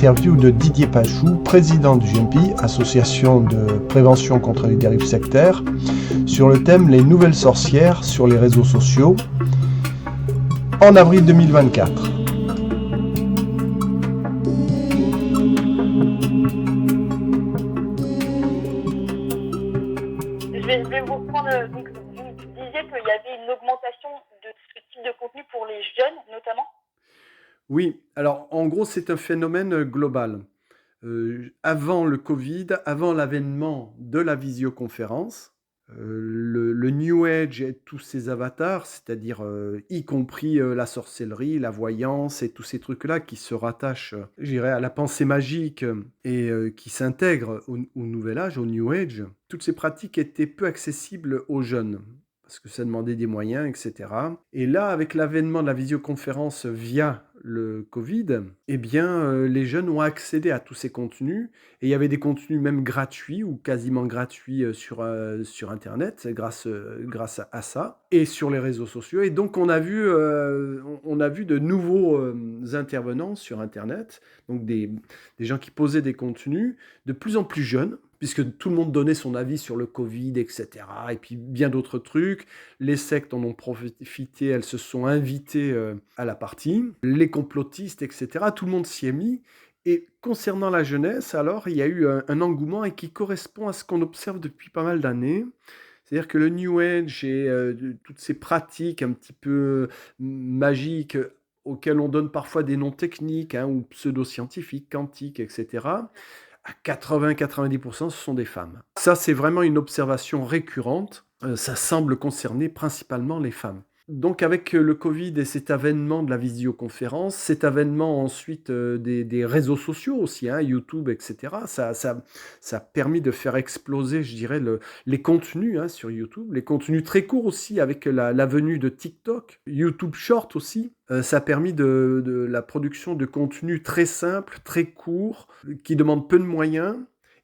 interview de Didier Pachou, président du GMPI, Association de prévention contre les dérives sectaires, sur le thème Les nouvelles sorcières sur les réseaux sociaux, en avril 2024. Je vais vous reprendre. Donc, vous disiez qu'il y avait une augmentation de ce type de contenu pour les jeunes, notamment. Oui, alors en gros, c'est un phénomène global. Avant le Covid, avant l'avènement de la visioconférence, le New Age et tous ces avatars, c'est-à-dire y compris la sorcellerie, la voyance et tous ces trucs-là qui se rattachent, je dirais, à la pensée magique et qui s'intègrent au Nouvel Âge, au New Age, toutes ces pratiques étaient peu accessibles aux jeunes parce que ça demandait des moyens, etc. Et là, avec l'avènement de la visioconférence via le Covid, eh bien, les jeunes ont accédé à tous ces contenus et il y avait des contenus même gratuits ou quasiment gratuits sur Internet grâce à ça et sur les réseaux sociaux. Et donc, on a vu de nouveaux intervenants sur Internet, donc des gens qui posaient des contenus de plus en plus jeunes, puisque tout le monde donnait son avis sur le Covid, etc. Et puis bien d'autres trucs. Les sectes en ont profité, elles se sont invitées à la partie. Les complotistes, etc. Tout le monde s'y est mis. Et concernant la jeunesse, alors, il y a eu un engouement et qui correspond à ce qu'on observe depuis pas mal d'années. C'est-à-dire que le New Age et toutes ces pratiques un petit peu magiques auxquelles on donne parfois des noms techniques ou pseudo-scientifiques, quantiques, etc., à 80-90%, ce sont des femmes. Ça, c'est vraiment une observation récurrente. Ça semble concerner principalement les femmes. Donc avec le Covid et cet avènement de la visioconférence, cet avènement ensuite des réseaux sociaux aussi, YouTube, etc., ça a permis de faire exploser, je dirais, les contenus sur YouTube, les contenus très courts aussi avec la venue de TikTok, YouTube Short aussi. Ça a permis de la production de contenus très simples, très courts, qui demandent peu de moyens,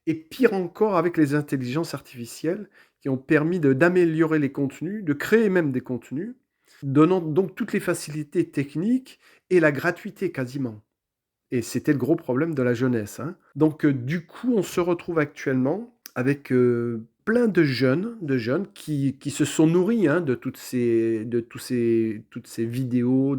et pire encore avec les intelligences artificielles qui ont permis d'améliorer les contenus, de créer même des contenus, donnant donc toutes les facilités techniques et la gratuité quasiment. Et c'était le gros problème de la jeunesse. Donc du coup, on se retrouve actuellement avec plein de jeunes qui se sont nourris toutes ces vidéos,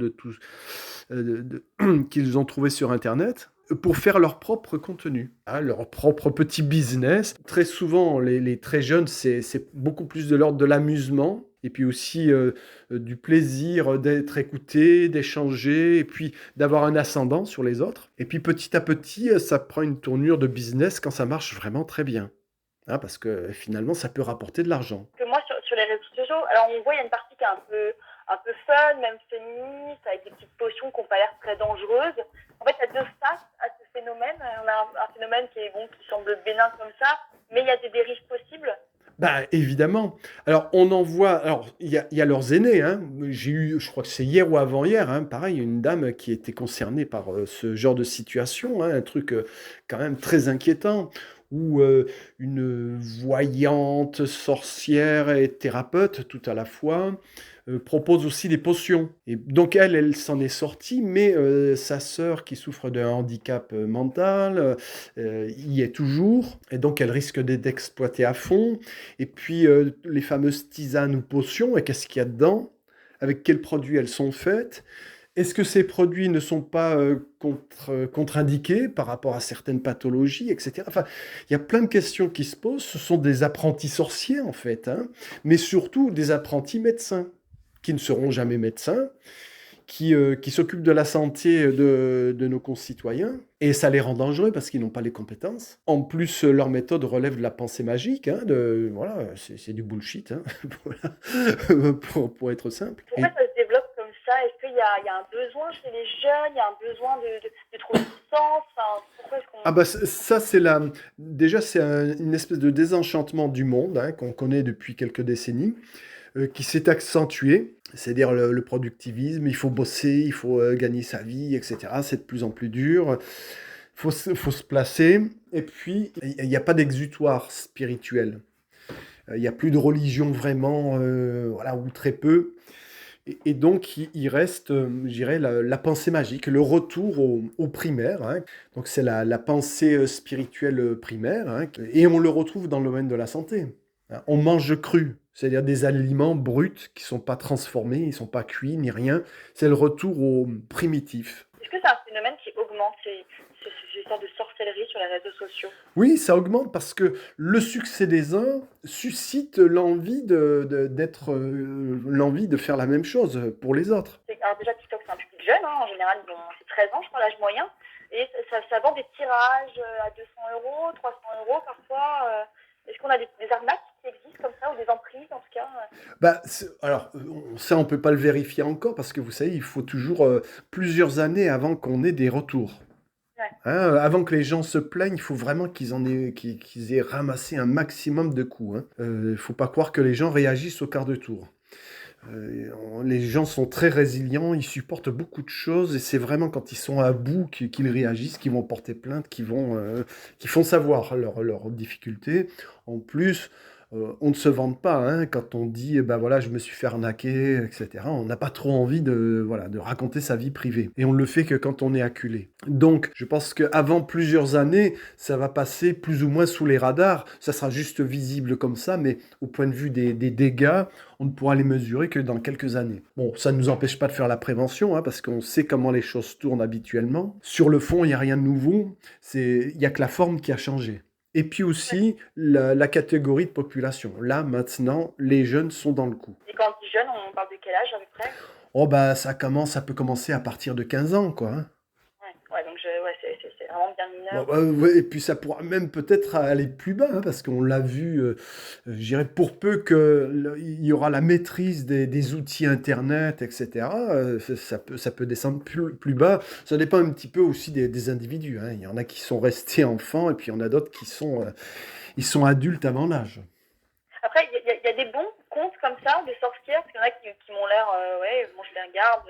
qu'ils ont trouvées sur Internet pour faire leur propre contenu, leur propre petit business. Très souvent, les très jeunes, c'est beaucoup plus de l'ordre de l'amusement et puis aussi du plaisir d'être écouté, d'échanger et puis d'avoir un ascendant sur les autres. Et puis petit à petit, ça prend une tournure de business quand ça marche vraiment très bien. Parce que finalement, ça peut rapporter de l'argent. Que moi, sur les réseaux sociaux, alors on voit, il y a une partie qui est un peu fun, même féministe, avec des petites potions qui n'ont pas l'air très dangereuses. En fait, il y a deux faces à ce phénomène. On a un phénomène qui semble bénin comme ça, mais il y a des dérives possibles. Évidemment. Alors, on en voit. Alors, il y a leurs aînés. J'ai eu, je crois que c'est hier ou avant-hier, pareil, une dame qui était concernée par ce genre de situation, un truc quand même très inquiétant, où une voyante, sorcière et thérapeute tout à la fois propose aussi des potions. Et donc elle s'en est sortie, mais sa sœur qui souffre d'un handicap mental y est toujours, et donc elle risque d'être exploitée à fond. Et puis les fameuses tisanes ou potions, et qu'est-ce qu'il y a dedans? Avec quels produits elles sont faites? Est-ce que ces produits ne sont pas contre-indiqués par rapport à certaines pathologies, etc. Enfin, il y a plein de questions qui se posent. Ce sont des apprentis sorciers, en fait, mais surtout des apprentis médecins qui ne seront jamais médecins, qui s'occupent de la santé de nos concitoyens, et ça les rend dangereux parce qu'ils n'ont pas les compétences. En plus, leur méthode relève de la pensée magique, voilà, c'est du bullshit, voilà, pour être simple. Pourquoi ça se développe comme ça? Est-ce qu'il y a un besoin chez les jeunes? Il y a un besoin de trouver du sens? Pourquoi est-ce qu'on... Ça, déjà, c'est une espèce de désenchantement du monde qu'on connaît depuis quelques décennies, qui s'est accentué, c'est-à-dire le productivisme, il faut bosser, il faut gagner sa vie, etc. C'est de plus en plus dur, faut se placer, et puis il n'y a pas d'exutoire spirituel. Il n'y a plus de religion vraiment, voilà, ou très peu. Et donc, il reste, je dirais, la pensée magique, le retour au primaire, hein. Donc, c'est la pensée spirituelle primaire, hein, et on le retrouve dans le domaine de la santé, hein. On mange cru, c'est-à-dire des aliments bruts qui ne sont pas transformés, ils ne sont pas cuits ni rien. C'est le retour au primitif. Est-ce que c'est un phénomène qui augmente ces sortes de sorcellerie sur les réseaux sociaux? Oui, ça augmente parce que le succès des uns suscite l'envie l'envie de faire la même chose pour les autres. Alors déjà, TikTok, c'est un public jeune, hein, en général, c'est 13 ans, je crois, l'âge moyen. Et ça vend des tirages à 200 €, 300 € parfois. Est-ce qu'on a des arnaques qui existent comme ça, ou des emprises en tout cas? Bah, alors, ça, on peut pas le vérifier encore parce que vous savez, il faut toujours plusieurs années avant qu'on ait des retours. Ouais. Hein, avant que les gens se plaignent, il faut vraiment qu'ils aient ramassé un maximum de coups, hein. Il faut pas croire que les gens réagissent au quart de tour. Les gens sont très résilients, ils supportent beaucoup de choses et c'est vraiment quand ils sont à bout qu'ils réagissent, qu'ils vont porter plainte, qu'ils font savoir leurs difficultés. En plus, on ne se vante pas, hein, quand on dit bah voilà, je me suis fait arnaquer, etc. On n'a pas trop envie voilà, de raconter sa vie privée. Et on le fait que quand on est acculé. Donc, je pense qu'avant plusieurs années, ça va passer plus ou moins sous les radars. Ça sera juste visible comme ça, mais au point de vue des dégâts, on ne pourra les mesurer que dans quelques années. Bon, ça ne nous empêche pas de faire la prévention, hein, parce qu'on sait comment les choses tournent habituellement. Sur le fond, il n'y a rien de nouveau. Il n'y a que la forme qui a changé. Et puis aussi, la catégorie de population. Là, maintenant, les jeunes sont dans le coup. Et quand on dit jeune, on parle de quel âge à peu près? Oh bah, ça peut commencer à partir de 15 ans, quoi, hein. Ouais, donc c'est vraiment bien mineur. Ouais, et puis ça pourra même peut-être aller plus bas, hein, parce qu'on l'a vu, je dirais, pour peu qu'il y aura la maîtrise des outils Internet, etc., ça peut descendre plus bas. Ça dépend un petit peu aussi des individus, hein. Il y en a qui sont restés enfants, et puis il y en a d'autres ils sont adultes avant l'âge. Après, il y a des bons contes comme ça, de sorcières, parce qu'il y en a qui m'ont l'air, ouais, moi je les regarde,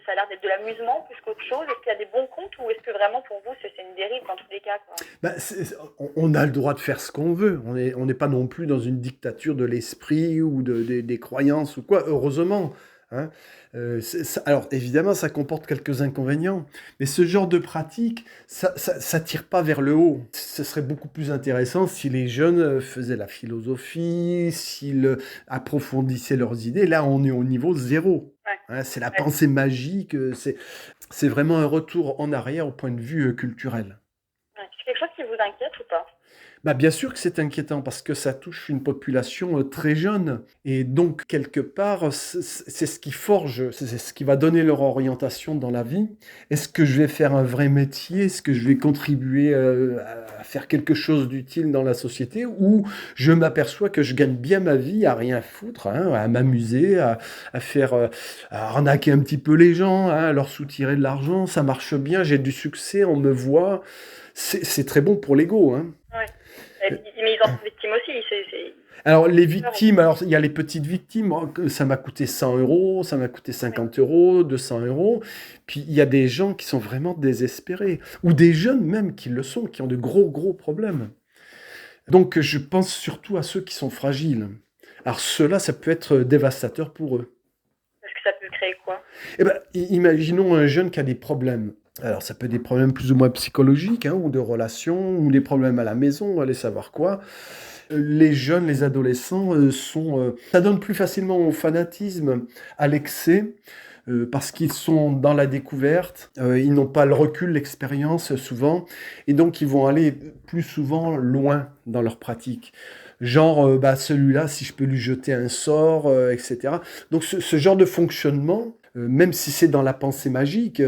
ça a l'air d'être de l'amusement plus qu'autre chose. Est-ce qu'il y a des bons contes, ou est-ce que vraiment pour vous c'est une dérive dans tous les cas, quoi? Bah, on a le droit de faire ce qu'on veut. On n'est pas non plus dans une dictature de l'esprit ou des croyances ou quoi, heureusement, hein. Alors évidemment, ça comporte quelques inconvénients, mais ce genre de pratique, ça tire pas vers le haut. Ce serait beaucoup plus intéressant si les jeunes faisaient la philosophie, s'ils approfondissaient leurs idées. Là, on est au niveau zéro, Ouais. hein. C'est la Ouais. pensée magique, c'est vraiment un retour en arrière au point de vue culturel. Ouais. C'est quelque chose qui vous inquiète ou pas? Bah, bien sûr que c'est inquiétant parce que ça touche une population très jeune. Et donc, quelque part, c'est ce qui forge, c'est ce qui va donner leur orientation dans la vie. Est-ce que je vais faire un vrai métier? Est-ce que je vais contribuer à faire quelque chose d'utile dans la société? Ou je m'aperçois que je gagne bien ma vie à rien foutre, hein, à m'amuser, à faire, à arnaquer un petit peu les gens, hein, à leur soutirer de l'argent. Ça marche bien, j'ai du succès, on me voit. C'est très bon pour l'ego, hein. Ouais. Mais ils en sont victimes aussi. Alors, les victimes, alors il y a les petites victimes, ça m'a coûté 100 euros, ça m'a coûté 50 euros, 200 euros. Puis il y a des gens qui sont vraiment désespérés, ou des jeunes même qui le sont, qui ont de gros problèmes. Donc, je pense surtout à ceux qui sont fragiles. Alors, ceux-là, ça peut être dévastateur pour eux. Parce que ça peut créer quoi? Eh ben, imaginons un jeune qui a des problèmes. Alors, ça peut être des problèmes plus ou moins psychologiques, hein, ou de relations, ou des problèmes à la maison, allez savoir quoi. Les jeunes, les adolescents ça donne plus facilement au fanatisme, à l'excès, parce qu'ils sont dans la découverte, ils n'ont pas le recul, l'expérience souvent, et donc ils vont aller plus souvent loin dans leur pratique. Genre, bah, celui-là, si je peux lui jeter un sort, etc. Donc ce genre de fonctionnement, même si c'est dans la pensée magique,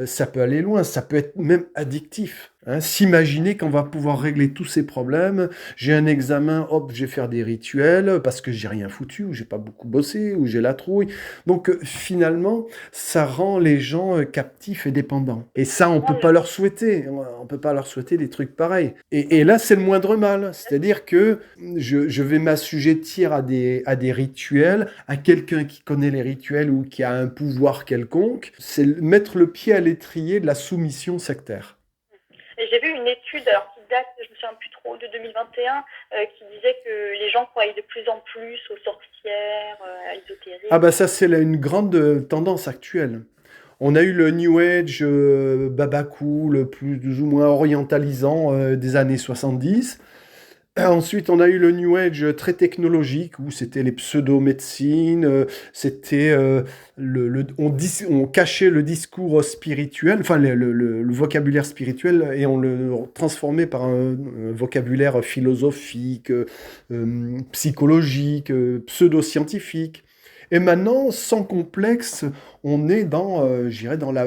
ça peut aller loin, ça peut être même addictif, hein. S'imaginer qu'on va pouvoir régler tous ces problèmes, j'ai un examen, hop, je vais faire des rituels parce que j'ai rien foutu, ou j'ai pas beaucoup bossé, ou j'ai la trouille. Donc finalement, ça rend les gens captifs et dépendants. Et ça, on peut pas leur souhaiter, on peut pas leur souhaiter des trucs pareils. Et là, c'est le moindre mal, c'est-à-dire que je vais m'assujettir à des rituels, à quelqu'un qui connaît les rituels ou qui a un pouvoir quelconque, c'est mettre le pied à l'étrier de la soumission sectaire. Et j'ai vu une étude, alors qui date, je me souviens plus trop, de 2021, qui disait que les gens croyaient de plus en plus aux sorcières, à l'ésotérisme. Ah bah ça, c'est une grande tendance actuelle. On a eu le New Age babacou, le plus ou moins orientalisant des années 70. Ensuite, on a eu le New Age très technologique, où c'était les pseudo-médecines, on cachait le discours spirituel, enfin le vocabulaire spirituel, et on le transformait par un vocabulaire philosophique, psychologique, pseudo-scientifique. Et maintenant, sans complexe, on est je dirais, dans la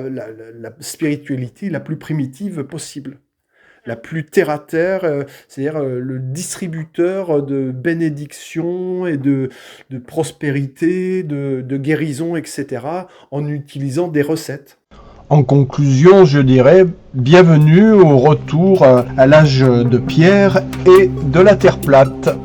spiritualité la plus primitive possible, la plus terre-à-terre, c'est-à-dire le distributeur de bénédictions et de prospérité, de guérison, etc., en utilisant des recettes. En conclusion, je dirais bienvenue au retour à l'âge de pierre et de la terre plate.